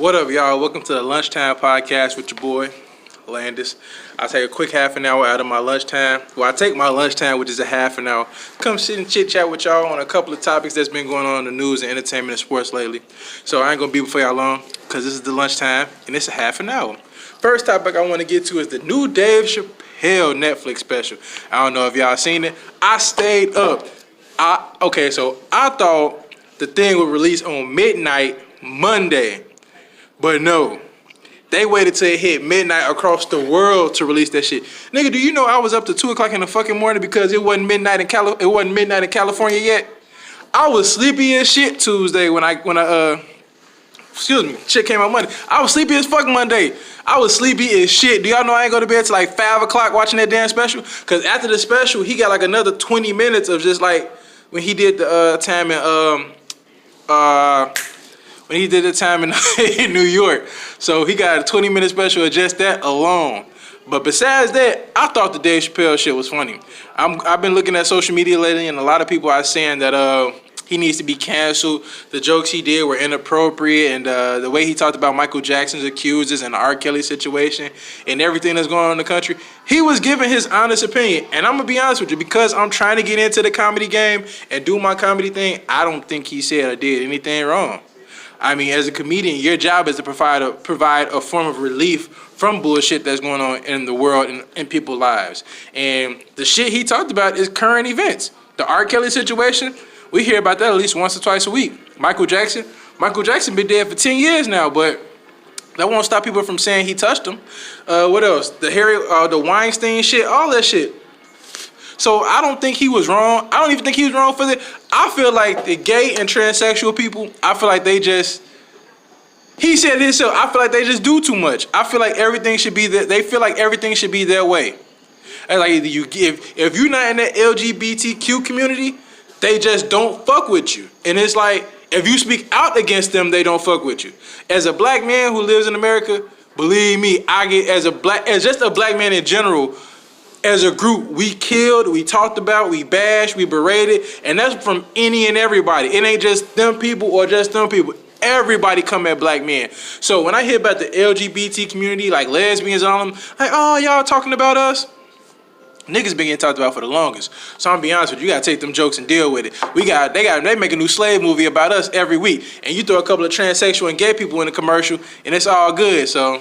What up, y'all? Welcome to the LunchTime Podcast with your boy, Landis. I'll take a quick half an hour out of my lunchtime. Well, I take my lunchtime, which is a half an hour. Come sit and chit-chat with y'all on a couple of topics that's been going on in the news and entertainment and sports lately. So I ain't going to be before y'all long, because this is the lunchtime, and it's a half an hour. First topic I want to get to is the new Dave Chappelle Netflix special. I don't know if y'all seen it. I stayed up. I thought the thing would release on midnight Monday. But no, they waited till it hit midnight across the world to release that shit. Nigga, do you know I was up to 2 o'clock in the fucking morning because it wasn't midnight in California yet? I was sleepy as shit Tuesday when shit came out Monday. I was sleepy as fuck Monday. I was sleepy as shit. Do y'all know I ain't go to bed till like 5 o'clock watching that damn special? Because after the special, he got like another 20 minutes of just like when he did the time in New York. So he got a 20-minute special of just that alone. But besides that, I thought the Dave Chappelle shit was funny. I've been looking at social media lately, and a lot of people are saying that he needs to be canceled. The jokes he did were inappropriate, and the way he talked about Michael Jackson's accusers and the R. Kelly situation and everything that's going on in the country, he was giving his honest opinion. And I'm going to be honest with you, because I'm trying to get into the comedy game and do my comedy thing, I don't think he said or did anything wrong. I mean, as a comedian, your job is to provide a form of relief from bullshit that's going on in the world and in people's lives. And the shit he talked about is current events. The R. Kelly situation, we hear about that at least once or twice a week. Michael Jackson been dead for 10 years now, but that won't stop people from saying he touched him. What else? The Weinstein shit, all that shit. So I don't think he was wrong. I don't even think he was wrong for that. I feel like the gay and transsexual people, I feel like they just, he said it himself, I feel like they just do too much. I feel like everything should be, they feel like everything should be their way. And like if you're not in that LGBTQ community, they just don't fuck with you. And it's like, if you speak out against them, they don't fuck with you. As a black man who lives in America, believe me, as just a black man in general, as a group, we killed, we talked about, we bashed, we berated, and that's from any and everybody. It ain't just them people or just them people. Everybody come at black men. So when I hear about the LGBT community, like lesbians and all them, like, oh, y'all talking about us? Niggas been getting talked about for the longest. So I'm gonna be honest with you, you gotta take them jokes and deal with it. They make a new slave movie about us every week, and you throw a couple of transsexual and gay people in the commercial, and it's all good. So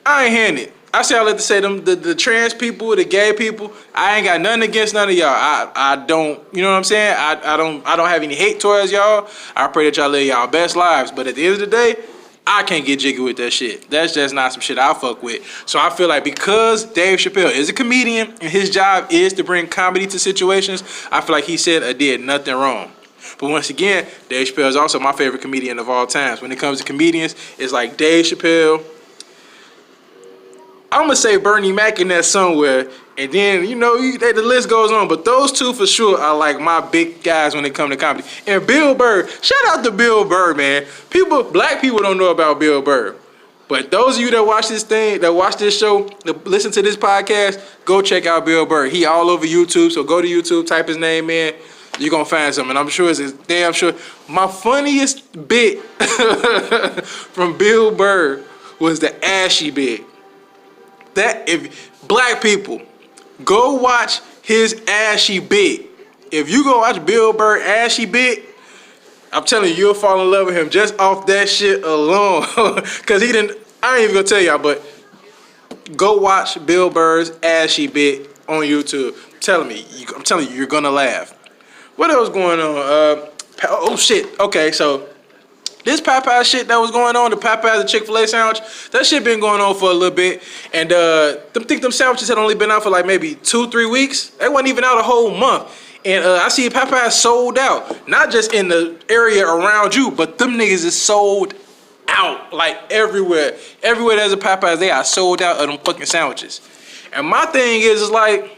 I ain't hearing it. I say all that to say the trans people, the gay people, I ain't got nothing against none of y'all. I don't, you know what I'm saying? I don't have any hate towards y'all. I pray that y'all live y'all best lives. But at the end of the day, I can't get jiggy with that shit. That's just not some shit I fuck with. So I feel like because Dave Chappelle is a comedian and his job is to bring comedy to situations, I feel like he said or did nothing wrong. But once again, Dave Chappelle is also my favorite comedian of all times. When it comes to comedians, it's like Dave Chappelle, I'm going to say Bernie Mac in there somewhere, and then, the list goes on. But those two for sure are like my big guys when it comes to comedy. And Bill Burr, shout out to Bill Burr, man. Black people don't know about Bill Burr. But those of you that watch this show, that listen to this podcast, go check out Bill Burr. He all over YouTube, so go to YouTube, type his name in. You're going to find something. I'm sure it's damn sure. My funniest bit from Bill Burr was the ashy bit. That if black people go watch his ashy bit, if you go watch Bill Burr ashy bit, I'm telling you, you'll fall in love with him just off that shit alone. Cause I ain't even gonna tell y'all, but go watch Bill Burr's ashy bit on YouTube. I'm telling you, you're gonna laugh. What else going on? Oh shit. Okay, so this Popeyes shit that was going on, the Popeyes and ChickfilA sandwich, that shit been going on for a little bit. And them sandwiches had only been out for like maybe 2-3 weeks. They wasn't even out a whole month. And I see Popeyes sold out. Not just in the area around you, but them niggas is sold out. Like everywhere. Everywhere there's a Popeyes, they are sold out of them fucking sandwiches. And my thing is like,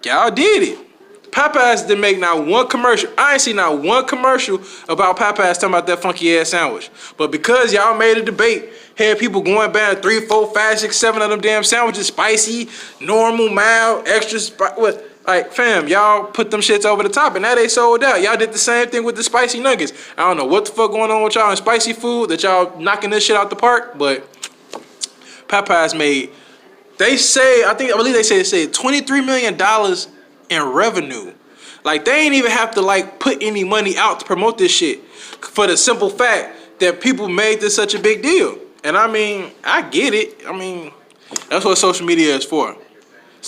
y'all did it. Popeyes didn't make not one commercial. I ain't seen not one commercial about Popeyes talking about that funky ass sandwich. But because y'all made a debate, had people going back 3, 4, 5, 6, 7 of them damn sandwiches, spicy, normal, mild, extra spicy. Like, fam, y'all put them shits over the top, and now they sold out. Y'all did the same thing with the spicy nuggets. I don't know what the fuck going on with y'all in spicy food that y'all knocking this shit out the park, but Popeyes made, I believe they said $23 million in revenue. Like, they ain't even have to, like, put any money out to promote this shit for the simple fact that people made this such a big deal. And I mean, I get it. I mean, that's what social media is for.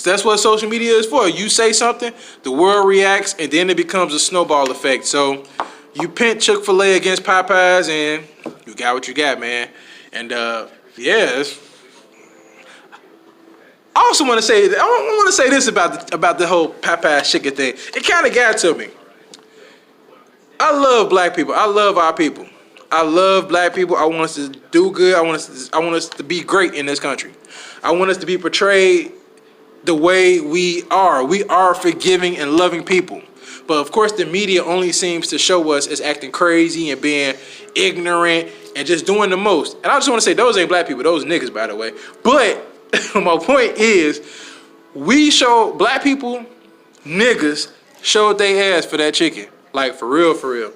That's what social media is for. You say something, the world reacts, and then it becomes a snowball effect. So you pent Chick-fil-A against Popeyes, and you got what you got, man. And yeah, I also want to say this about the whole Popeyes chicken thing. It kind of got to me. I love black people. I love our people. I love black people. I want us to do good. I want us to be great in this country. I want us to be portrayed the way we are. We are forgiving and loving people. But of course, the media only seems to show us as acting crazy and being ignorant and just doing the most. And I just want to say, those ain't black people. Those niggas, by the way. But my point is, black people, niggas, showed they ass for that chicken. Like, for real, for real.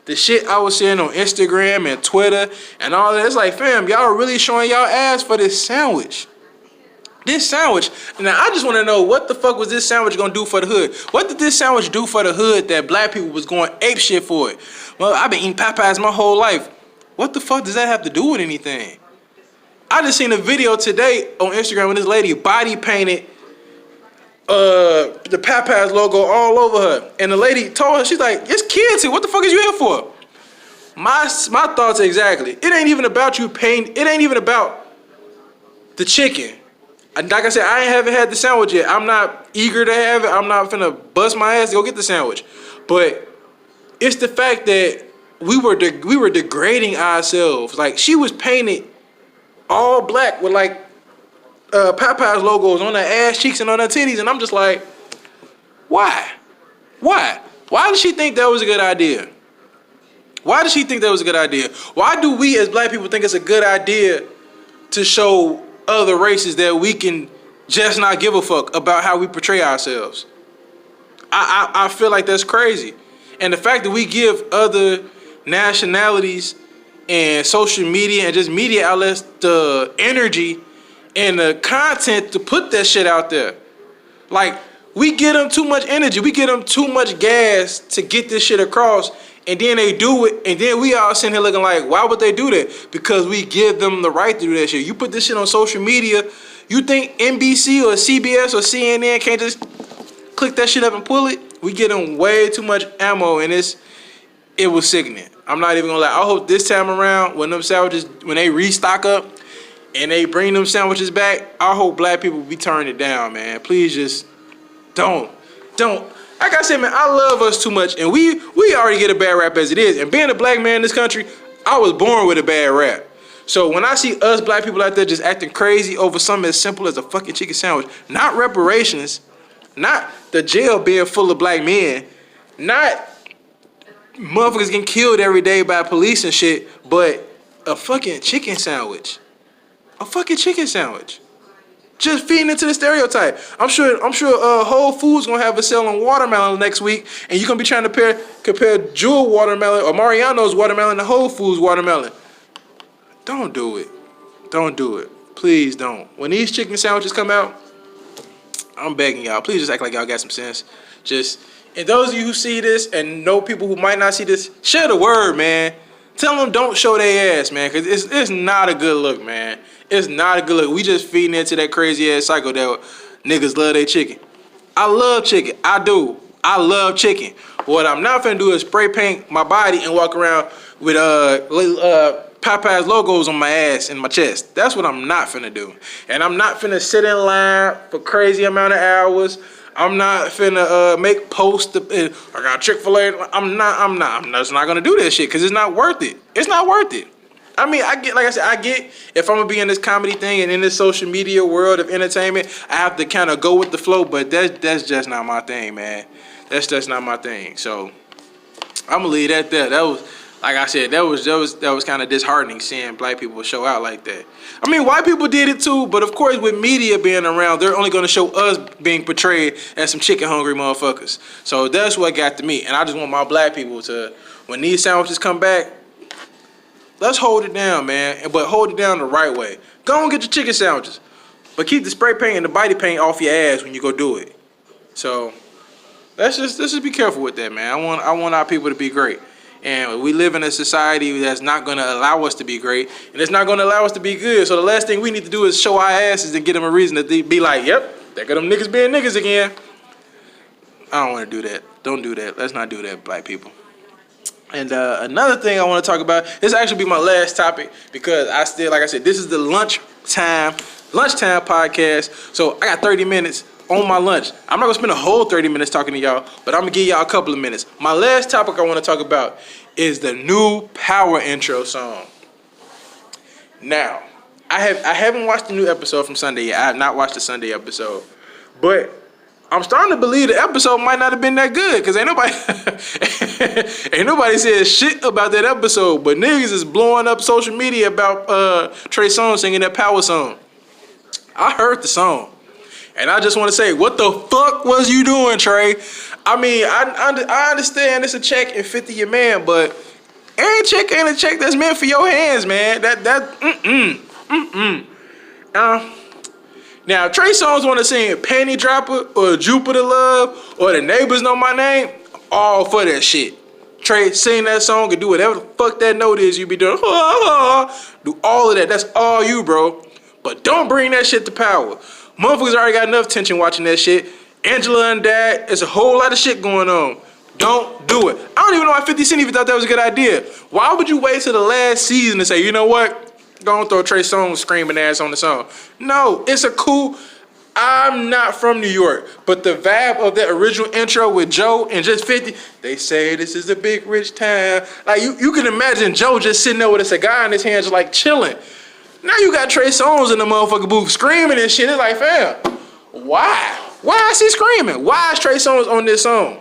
The shit I was seeing on Instagram and Twitter and all that, it's like, fam, y'all really showing y'all ass for this sandwich. This sandwich. Now, I just want to know, what the fuck was this sandwich going to do for the hood? What did this sandwich do for the hood that black people was going ape shit for it? Well, I've been eating Popeyes my whole life. What the fuck does that have to do with anything? I just seen a video today on Instagram when this lady body painted the Popeyes logo all over her. And the lady told her, she's like, it's kids here. What the fuck is you here for? My thoughts exactly. It ain't even about you painting. It ain't even about the chicken. Like I said, I haven't had the sandwich yet. I'm not eager to have it. I'm not finna bust my ass to go get the sandwich. But it's the fact that we were degrading ourselves. Like, she was painted all black with like Popeyes logos on her ass cheeks and on her titties, and I'm just like, why? Why did she think that was a good idea? Why did she think that was a good idea? Why do we as black people think it's a good idea to show other races that we can just not give a fuck about how we portray ourselves? I feel like that's crazy. And the fact that we give other nationalities and social media and just media outlets the energy and the content to put that shit out there. Like, we give them too much energy. We give them too much gas to get this shit across, and then they do it, and then we all sitting here looking like, why would they do that? Because we give them the right to do that shit. You put this shit on social media, you think NBC or CBS or CNN can't just click that shit up and pull it? We get them way too much ammo, and it was sickening. I'm not even gonna lie. I hope this time around, when them sandwiches, when they restock up and they bring them sandwiches back, I hope black people be turning it down, man. Please just don't. Like I said, man, I love us too much, and we already get a bad rap as it is. And being a black man in this country, I was born with a bad rap. So when I see us black people out there just acting crazy over something as simple as a fucking chicken sandwich, not reparations, not the jail being full of black men, not motherfuckers getting killed every day by police and shit, but a fucking chicken sandwich. A fucking chicken sandwich. Just feeding into the stereotype. I'm sure Whole Foods gonna have a sale on watermelon next week, and you're gonna be trying to compare Jewel watermelon or Mariano's watermelon to Whole Foods watermelon. Don't do it. Don't do it. Please don't. When these chicken sandwiches come out, I'm begging y'all, please just act like y'all got some sense. And those of you who see this and know people who might not see this, share the word, man. Tell them don't show their ass, man, because it's not a good look, man. It's not a good look. We just feeding into that crazy ass cycle that niggas love their chicken. I love chicken. I do. I love chicken. What I'm not finna do is spray paint my body and walk around with Popeyes logos on my ass and my chest. That's what I'm not finna do. And I'm not finna sit in line for crazy amount of hours. I'm not finna make posts. I got ChickfilA. I'm just not gonna do that shit because it's not worth it. It's not worth it. I mean, I get if I'm gonna be in this comedy thing and in this social media world of entertainment, I have to kind of go with the flow. But that's just not my thing, man. That's just not my thing. So I'm gonna leave that there. That like I said, that was kind of disheartening seeing black people show out like that. I mean, white people did it too, but of course, with media being around, they're only going to show us being portrayed as some chicken hungry motherfuckers. So that's what got to me, and I just want my black people to, when these sandwiches come back, let's hold it down, man. But hold it down the right way. Go and get your chicken sandwiches, but keep the spray paint and the body paint off your ass when you go do it. So let's just be careful with that, man. I want our people to be great. And we live in a society that's not going to allow us to be great, and it's not going to allow us to be good. So the last thing we need to do is show our asses and get them a reason to be like, yep, there go them niggas being niggas again. I don't want to do that. Don't do that. Let's not do that, black people. And another thing I want to talk about, this actually be my last topic, because I still, like I said, this is the LunchTime Podcast. So I got 30 minutes on my lunch. I'm not going to spend a whole 30 minutes talking to y'all, but I'm going to give y'all a couple of minutes. My last topic I want to talk about is the new Power intro song. Now, I haven't watched the new episode from Sunday yet. I have not watched the Sunday episode. But I'm starting to believe the episode might not have been that good, because ain't nobody said shit about that episode. But niggas is blowing up social media about Trey Songz singing that Power song. I heard the song. And I just want to say, what the fuck was you doing, Trey? I mean, I understand it's a check and 50 your man, but every check ain't a check that's meant for your hands, man. Now, Trey Songz want to sing Panty Dropper or Jupiter Love or The Neighbors Know My Name, I'm all for that shit. Trey, sing that song and do whatever the fuck that note is you be doing. Do all of that. That's all you, bro. But don't bring that shit to Power. Motherfuckers already got enough tension watching that shit. Angela and Dad, it's a whole lot of shit going on. Don't do it. I don't even know why 50 Cent even thought that was a good idea. Why would you wait till the last season to say, you know what? Go and throw Trey Songz screaming ass on the song. No, it's a cool... I'm not from New York, but the vibe of that original intro with Joe and just 50, they say this is a big rich town. Like, you can imagine Joe just sitting there with a cigar in his hands, just like chilling. Now you got Trey Songz in the motherfucking booth screaming and shit. It's like, fam, why? Why is he screaming? Why is Trey Songz on this song?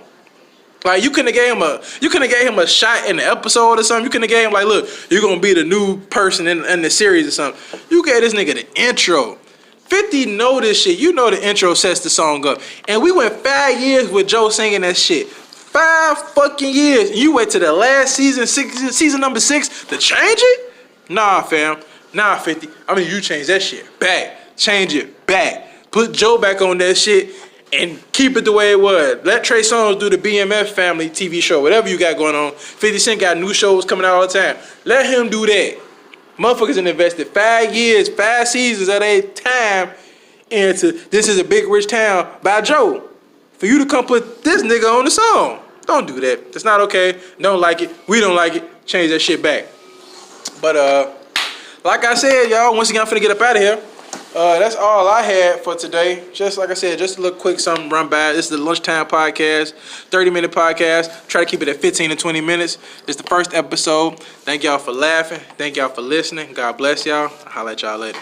Like, you couldn't have gave him a shot in the episode or something. You couldn't have gave him like, look, you're gonna be the new person in the series or something. You gave this nigga the intro. 50 know this shit. You know the intro sets the song up. And we went 5 years with Joe singing that shit. 5 fucking years. And you wait to the last season number 6 to change it? Nah, fam. Nah, 50. I mean, you change that shit back. Change it back. Put Joe back on that shit and keep it the way it was. Let Trey Songz do the BMF family TV show, whatever you got going on. 50 Cent got new shows coming out all the time. Let him do that. Motherfuckers invested 5 years, 5 seasons of their time into This Is a Big Rich Town by Joe. For you to come put this nigga on the song. Don't do that. It's not okay. Don't like it. We don't like it. Change that shit back. But, like I said, y'all, once again, I'm finna get up out of here. That's all I had for today. Just like I said, just a little quick something run by. This is the LunchTime Podcast, 30-minute podcast. Try to keep it at 15 to 20 minutes. It's the first episode. Thank y'all for laughing. Thank y'all for listening. God bless y'all. I'll holler at y'all later.